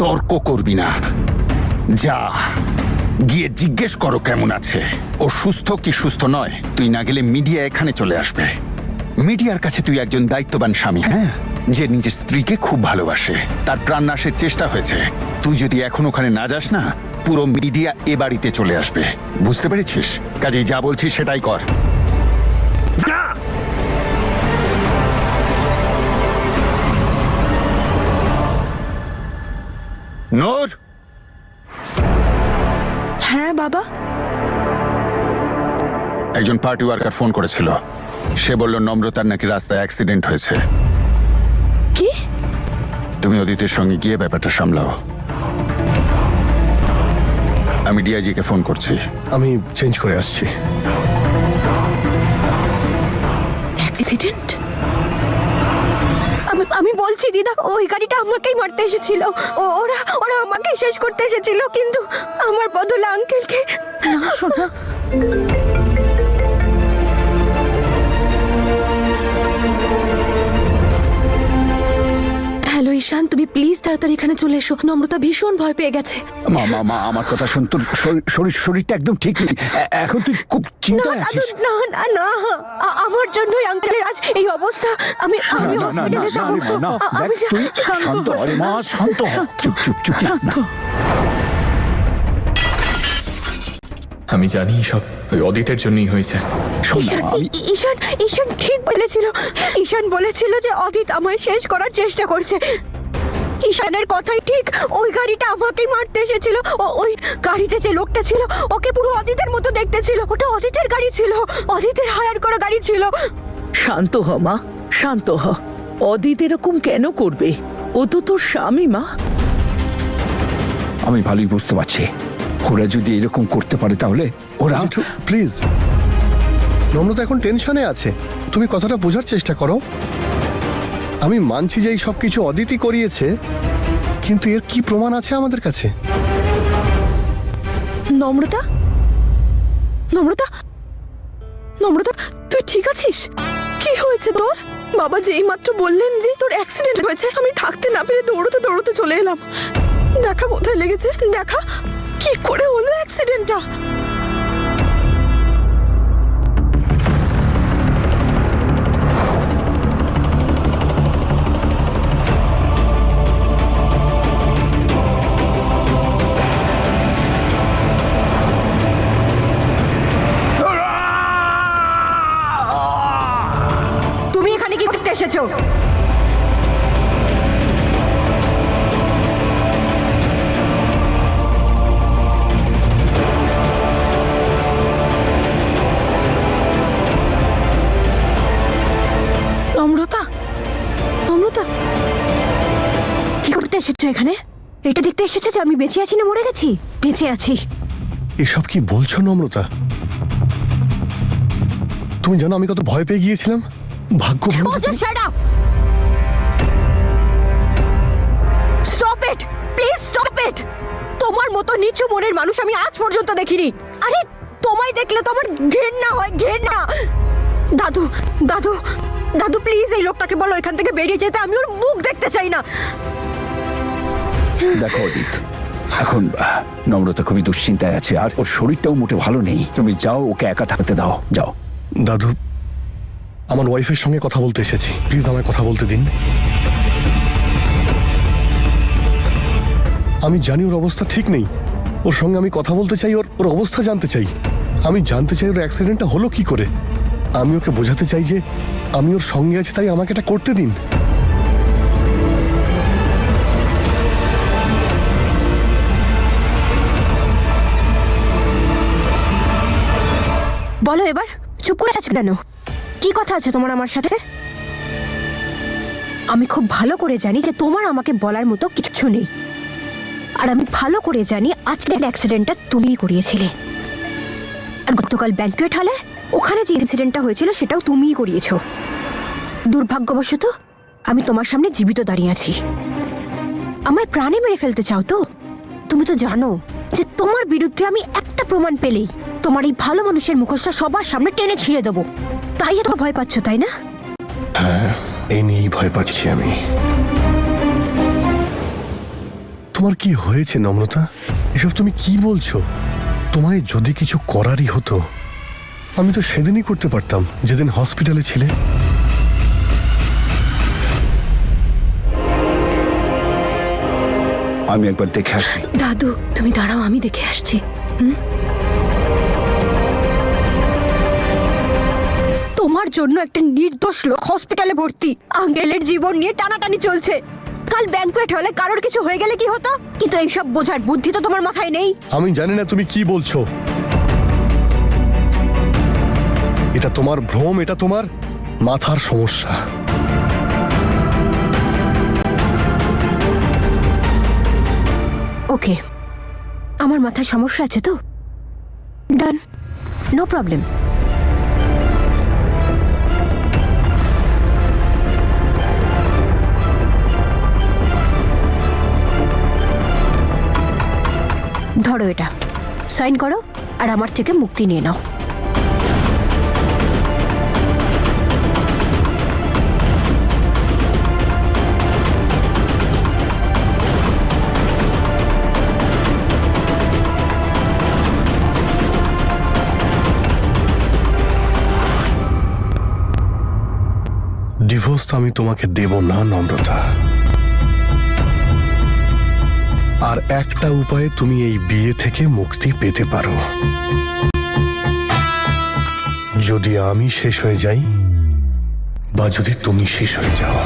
তর্ক করবি না, যা গিয়ে জিজ্ঞেস করো কেমন আছে, ও সুস্থ কি সুস্থ নয়। তুই না গেলে মিডিয়া এখানে চলে আসবে। মিডিয়ার কাছে তুই একজন দায়িত্ববান স্বামী, হ্যাঁ, যে নিজের স্ত্রীকে খুব ভালোবাসে, তার প্রাণ নাশের চেষ্টা হয়েছে। তুই যদি এখন ওখানে না যাস না, পুরো মিডিয়া এ বাড়িতে চলে আসবে, বুঝতে পেরেছিস? কাজেই যা বলছিস সেটাই কর। নূর। হ্যাঁ বাবা। একজন পার্টি ওয়ার্কার ফোন করেছিল, সে বলল নম্রতার নাকি রাস্তায় অ্যাক্সিডেন্ট হয়েছে। কি? তুমি অদিতের সঙ্গে গিয়ে ব্যাপারটা সামলাও। আমি ডিআইজিকে ফোন করছি। আমি চেঞ্জ করে আসছি। অ্যাক্সিডেন্ট? আমি বলছি দিদা, ওই গাড়িটা আমাকেই মারতে এসেছিল। ওরা ওরা আমাকে শেষ করতে এসেছিল, কিন্তু আমার বদলে আঙ্কেলকে। না শোনা, হ্যালো ঈশান, তুমি প্লিজ তাড়াতাড়ি এখানে চলে এসো। নম্রতা ভীষণ ভয় পেয়ে গেছে। মা মা মা আমার কথা শোন, তোর শরীরটা একদম ঠিক নেই। এখন তুই খুব চিন্তায় আছিস। না না না, আমার জন্যই আঙ্কেলের আজ এই অবস্থা। আমি হসপিটালে যাব। তুই শান্ত হ মা, শান্ত হ। চুপ চুপ চুপ। আমি জানি সব ওই অদিতের জন্যই হয়েছে। ঈশান ঠিক বলেছিল। ঈশান বলেছিল যে অদিত আমায় শেষ করার চেষ্টা করছে। ঈশানের কথাই ঠিক, ওই গাড়িটা আমাকেই মারতে এসেছিল। ওই গাড়িতে যে লোকটা ছিল, ওকে পুরো অদিতের মতো দেখতে ছিল। ওটা অদিতের গাড়ি ছিল, অদিতের হায়ার করা গাড়ি ছিল। শান্ত হ মা, শান্ত হ। অদিত এরকম কেন করবে? ও তো তোর স্বামী মা। আমি ভালোই বুঝতে পারছি, ওরা যদি এরকম করতে পারে তাহলে ওরা। প্লিজ, নম্রতা এখন টেনশনে আছে, তুমি কথাটা বোঝার চেষ্টা করো। আমি মানছি যে এই সব কিছু অদিতই করিয়েছে, কিন্তু এর কি প্রমাণ আছে আমাদের কাছে? নম্রতা, নম্রতা, নম্রতা, তুই ঠিক আছিস? কি হয়েছে তোর? বাবা যেই মাত্র বললেন যে তোর অ্যাক্সিডেন্ট হয়েছে, আমি থাকতে না পেরে দৌড়তে দৌড়তে চলে এলাম। দেখা কোথায় লেগেছে, দেখা কি করে হলো অ্যাক্সিডেন্টটা। তুমি এখানে কি করতে এসেছো? নম্রতা, নম্রতা, কি করতে এসেছো এখানে? এটা দেখতে এসেছো যে আমি বেঁচে আছি না মরে গেছি? বেঁচে আছি। এসব কি বলছো নম্রতা? তুমি জানো আমি কত ভয় পেয়ে গিয়েছিলাম। ভাগ্য ভালো যে তুমি- Shut up! Stop it! Please stop it! তোমার মতো নিচু মনের মানুষ আমি আজ পর্যন্ত দেখিনি। আরে তোমায় দেখলে তো আমার ঘেন্না হয়, ঘেন্না। দাদু, দাদু, দাদু প্লিজ এই লোকটাকে বলো এখান থেকে বেরিয়ে যেতে। আমি ওর মুখ দেখতে চাই না। দেখো অদিত, এখন নম্রতা খুবই দুশ্চিন্তায় আছে, আর ওর শরীরটাও মোটে ভালো নেই। তুমি যাও, ওকে একা থাকতে দাও, যাও। দাদু, আমার ওয়াইফের সঙ্গে কথা বলতে এসেছি, প্লিজ আমায় কথা বলতে দিন। আমি জানি ওর অবস্থা ঠিক নেই, ওর সঙ্গে আমি কথা বলতে চাই, ওর অবস্থা জানতে চাই। আমি জানতে চাই ওর অ্যাক্সিডেন্টটা হলো কি করে। আমি ওকে বোঝাতে চাই যে আমি ওর সঙ্গে আছি, তাই আমাকে এটা করতে দিন। বলো এবার, চুপ করে আছো কেন? কি কথা আছে তোমার আমার সাথে? আমি খুব ভালো করে জানি যে তোমার আমাকে বলার মতো কিছু নেই। আর আমি ভালো করে জানি আজকের অ্যাক্সিডেন্টটা তুমিই করিয়েছিলে। আর গতকাল ব্যাংকুয়েট হলে ওখানে যে ইনসিডেন্টটা হয়েছিল সেটাও তুমিই করিয়েছো। দুর্ভাগ্যবশত আমি তোমার সামনে জীবিত দাঁড়িয়ে আছি। আমায় প্রাণে মেরে ফেলতে চাও তো? তুমি তো জানো যে তোমার বিরুদ্ধে আমি একটা প্রমাণ পেলেই তোমার এই ভালো মানুষের মুখোশটা সবার সামনে টেনে ছিঁড়ে দেবো। তাই এত ভয় পাচ্ছ, তাই না? হ্যাঁ, এই নিয়েই ভয় পাচ্ছি আমি। তোমার কি হয়েছে নম্রতা? এসব তুমি কি বলছো? তোমায় যদি কিছু করারই হতো আমি তো সেদিনই করতে পারতাম, যেদিন হসপিটালে ছিলে। আমি একবার দেখে আসি। দাদু তুমি দাঁড়াও, আমি দেখে আসছি। তোমার জন্য একটা নির্দোষ লোক হসপিটালে ভর্তি, আঙ্কেলের জীবন নিয়ে টানাটানি চলছে। কাল ব্যাংকুয়েট হলে কারোর কিছু হয়ে গেলে কি হতো? কিন্তু এইসব বোঝার বুদ্ধি তো তোমার মাথায় নেই। আমি জানি না তুমি কি বলছো। এটা তোমার ভ্রম, এটা তোমার মাথার সমস্যা। ওকে, আমার মাথায় সমস্যা আছে তো ডান, নো প্রবলেম। ধরো এটা, সাইন করো আর আমার থেকে মুক্তি নিয়ে নাও। ডিভোর্স তো আমি তোমাকে দেব না নম্রতা। আর একটা উপায়ে তুমি এই বিয়ে থেকে মুক্তি পেতে পারো, যদি আমি শেষ হয়ে যাই বা যদি তুমি শেষ হয়ে যাও।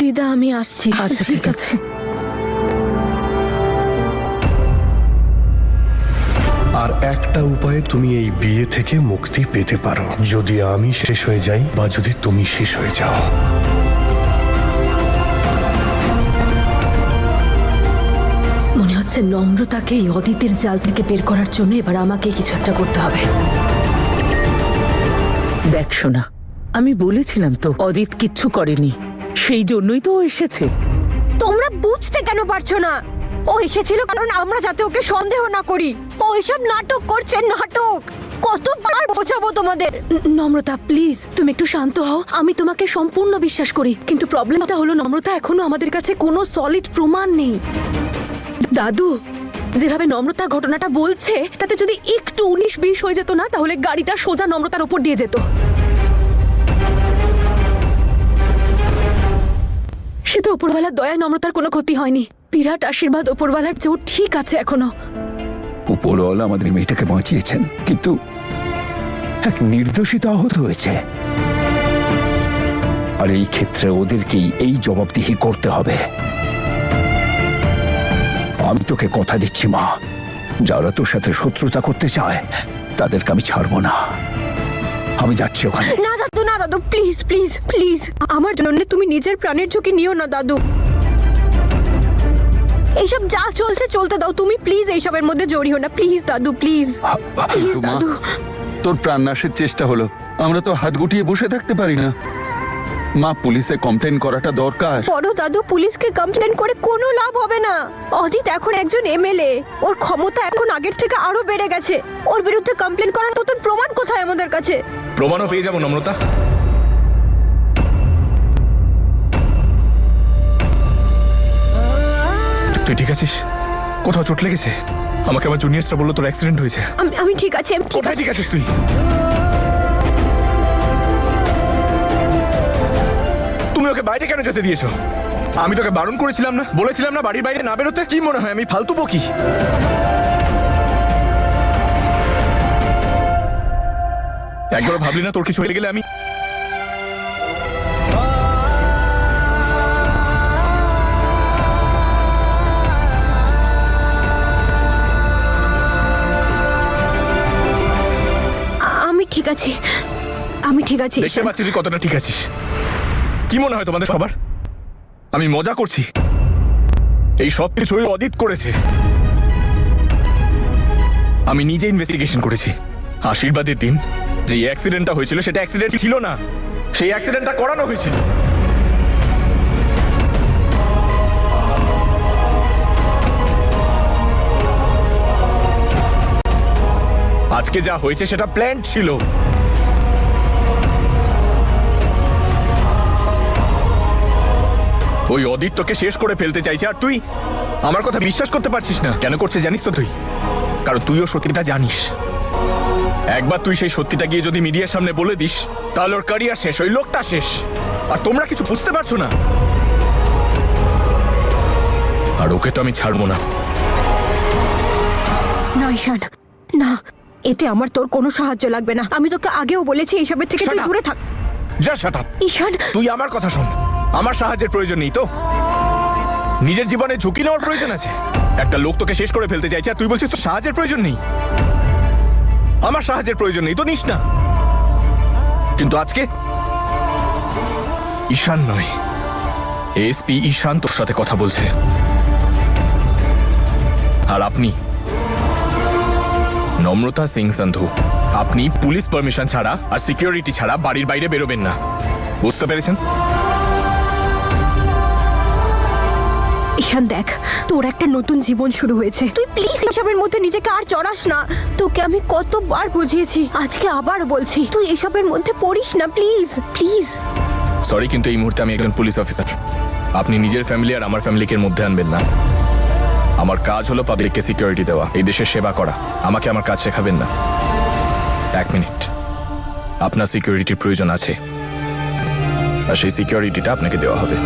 দিদা আমি আসছি। আচ্ছা ঠিক আছে। আর একটা উপায়ে তুমি এই বিয়ে থেকে মুক্তি পেতে পারো, যদি আমি শেষ হয়ে যাই বা যদি তুমি শেষ হয়ে যাও। মনে হচ্ছে নম্রতাকে এই অদিতের জাল থেকে বের করার জন্য এবার আমাকে কিছু একটা করতে হবে। দেখ শোনা, আমি বলেছিলাম তো অদিত কিচ্ছু করেনি, সেই জন্যই তো ও এসেছে। তোমরা বুঝতে কেন পারছো না? ও এসেছিল কারণ আমরা যাতে ওকে সন্দেহ না করি। ও এসব নাটক করছে, নাটক। কতবার বোঝাবো তোমাদের? নম্রতা প্লিজ তুমি একটু শান্ত হও। আমি তোমাকে সম্পূর্ণ বিশ্বাস করি, কিন্তু প্রবলেমটা হলো নম্রতা, এখনো আমাদের কাছে কোনো সলিড প্রমাণ নেই। দাদু যেভাবে নম্রতা ঘটনাটা বলছে, তাতে যদি একটু 19-20 হয়ে যেত না, তাহলে গাড়িটা সোজা নম্রতার উপর দিয়ে যেত। সে তো উপরওয়ালার দয়ায় নম্রতার কোনো ক্ষতি হয়নি। বিরাট আশীর্বাদ উপরওয়ালার যে ও ঠিক আছে এখনো। উপরওয়ালা আমাদের মেয়েটাকে বাঁচিয়েছেন, কিন্তু এক নির্দোষিত আহত হয়েছে। আর এই ক্ষেত্রে ওদেরকেই এই জবাবদিহি করতে হবে। আমি তোকে কথা দিচ্ছি মা, যারা তোর সাথে শত্রুতা করতে চায় তাদেরকে আমি ছাড়বো না। আমি যাচ্ছি ওখানে। না দাদু, না দাদু, প্লিজ প্লিজ প্লিজ, আমার জন্য তুমি নিজের প্রাণের ঝুঁকি নিও না দাদু। এইসব যা চলছে চলতে দাও, তুমি প্লিজ এইসবের মধ্যে জড়িও না, প্লিজ দাদু, প্লিজ প্লিজ মা, দাদু। তোর প্রাণনাশের চেষ্টা হলো, আমরা তো হাত গুটিয়ে বসে থাকতে পারি না। মা, পুলিশে কমপ্লেন করাটা দরকার। বড় দাদু, পুলিশকে কমপ্লেন করে কোনো লাভ হবে না। অজিত এখন একজন এমএলএ, ওর ক্ষমতা এখন আগের থেকে আরো বেড়ে গেছে। ওর বিরুদ্ধে কমপ্লেন করার মতন প্রমাণ কোথায় আমাদের কাছে? প্রমাণও পেয়ে যাবো নম্রতা। তুই ঠিক আছিস? কোথাও চোট লেগেছে? আমাকে আমার জুনিয়র্সরা বললো তোর অ্যাক্সিডেন্ট হয়েছে। আমি ঠিক আছি, আমি ঠিক কোথায় আছি। ঠিক আছিস তুই? তুমি ওকে বাইরে কেন যেতে দিয়েছো? আমি তোকে বারণ করেছিলাম না? বলেছিলাম না বাড়ির বাইরে না বেরোতে? কি মনে হয় আমি ফালতু বকি? একবারও ভাবলি না তোর কিছু হয়ে গেলে আমি? আমি ঠিক আছি, আমি ঠিক আছি। দেখতে পাচ্ছি তুই কতটা ঠিক আছিস। কি মনে হয় তোমাদের সবার আমি মজা করছি? এই সব কিছুই অদিত করেছে। আমি নিজে ইনভেস্টিগেশন করেছি। আশীর্বাদের দিন যে অ্যাক্সিডেন্টটা হয়েছিল সেটা অ্যাক্সিডেন্ট ছিল না, সেই অ্যাক্সিডেন্টটা করানো হয়েছিল। আজকে যা হয়েছে সেটা প্ল্যান ছিল। ওই অদিত তোকে শেষ করে ফেলতে চাইছে, আর তুই আমার কথা বিশ্বাস করতে পারছিস না। কেন করছে জানিস তো তুই? কারণ তুইও সত্যিটা জানিস। একবার তুই সেই সত্যিটা গিয়ে যদি মিডিয়ার সামনে বলে দিস তাহলে ওর ক্যারিয়ার শেষ, ওই লোকটা শেষ। আর তোমরা কিছু বুঝতে পারছো না। আর ওকে তো আমি ছাড়বো না। না ঈশান, না, এতে আমার তোর কোনো সাহায্য লাগবে না। আমি তোকে আগেও বলেছি এইসবের থেকে তুই Shut up! দূরে থাক। যা শাট আপ। ঈশান, তুই আমার কথা শোন। আমার সাহায্যের প্রয়োজন নেই তো। নিজের জীবনে ঝুঁকি নেওয়ার প্রয়োজন আছে। একটা লোক তোকে শেষ করে ফেলতে চাইছে আর তুই বলছিস তোর সাহায্যের প্রয়োজন নেই। আমার সাহায্যের প্রয়োজন নেই তো নিস না। কিন্তু আজকে ঈশান নয়, এসপি ঈশান তোর সাথে কথা বলছে। আর আপনি নম্রতা সিং সন্ধু, আপনি পুলিশ পারমিশন ছাড়া আর সিকিউরিটি ছাড়া বাড়ির বাইরে বেরোবেন না। বুঝতে পেরেছেন? ঈশান দেখ, তোর একটা নতুন জীবন শুরু হয়েছে। তুই প্লিজ এসবের মধ্যে নিজেকে আর জড়াস না। তোকে আমি কতবার বুঝিয়েছি, আজকে আবার বলছি, তুই এসবের মধ্যে পড়িস না, প্লিজ প্লিজ। সরি, কিন্তু এই মুহূর্তে আমি একজন পুলিশ অফিসার। আপনি নিজের ফ্যামিলি আর আমার ফ্যামিলিকে মধ্যে আনবেন না। আমার কাজ হলো পাবলিককে সিকিউরিটি দেওয়া, এই দেশের সেবা করা। আমাকে আমার কাজ শেখাবেন না। এক মিনিট, আপনার সিকিউরিটির প্রয়োজন আছে আর সেই সিকিউরিটিটা আপনাকে দেওয়া হবে।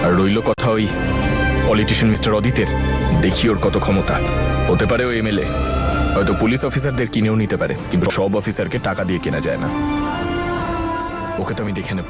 আর রইল কথা ওই পলিটিশিয়ান মিস্টার অদিতের, দেখি ওর কত ক্ষমতা। হতে পারে ও এমএলএ, হয়তো পুলিশ অফিসারদের কিনেও নিতে পারে, কিন্তু সব অফিসারকে টাকা দিয়ে কেনা যায় না। ওকে তো আমি দেখে নেব।